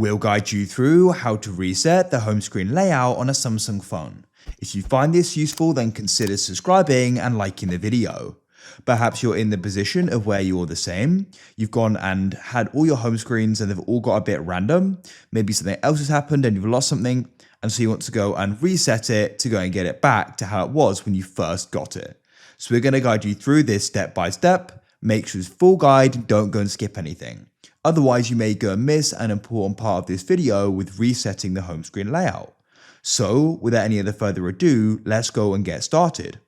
We'll guide you through how to reset the home screen layout on a Samsung phone. If you find this useful, then consider subscribing and liking the video. Perhaps you're in the position of where you're the same. You've gone and had all your home screens and they've all got a bit random. Maybe something else has happened and you've lost something, and so you want to go and reset it to go and get it back to how it was when you first got it. So we're going to guide you through this step by step. Make sure it's full guide, don't go and skip anything. Otherwise, you may go and miss an important part of this video with resetting the home screen layout. So without any other further ado, let's go and get started.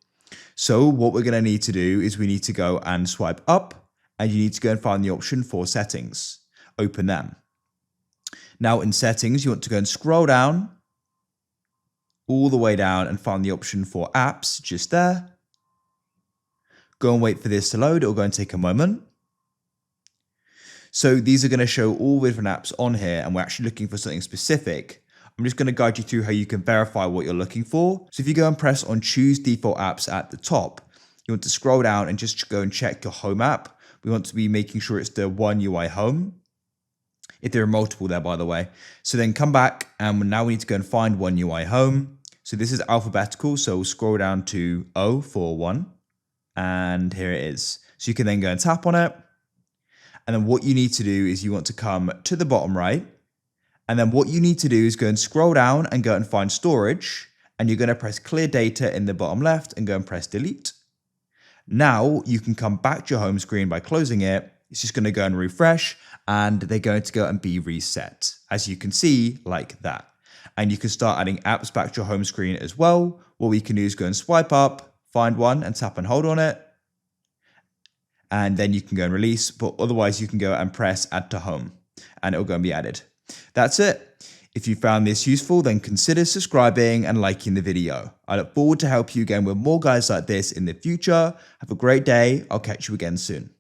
So what we're going to need to do is we need to go and swipe up, and you need to go and find the option for settings. Open them. Now in settings, you want to go and scroll down all the way down and find the option for apps just there. Go and wait for this to load. It'll go and take a moment. So these are going to show all the different apps on here, and we're actually looking for something specific. I'm just going to guide you through how you can verify what you're looking for. So if you go and press on choose default apps at the top, you want to scroll down and just go and check your home app. We want to be making sure it's the One UI Home. If there are multiple there, by the way. So then come back, and now we need to go and find One UI Home. So this is alphabetical, so we'll scroll down to O for 1. And here it is. So you can then go and tap on it. And then what you need to do is you want to come to the bottom right. And then what you need to do is go and scroll down and go and find storage. And you're going to press clear data in the bottom left and go and press delete. Now you can come back to your home screen by closing it. It's just going to go and refresh, and they're going to go and be reset, as you can see, like that. And you can start adding apps back to your home screen as well. What we can do is go and swipe up, find one and tap and hold on it. And then you can go and release, but otherwise you can go and press add to home and it'll go and be added. That's it. If you found this useful, then consider subscribing and liking the video. I look forward to help you again with more guides like this in the future. Have a great day. I'll catch you again soon.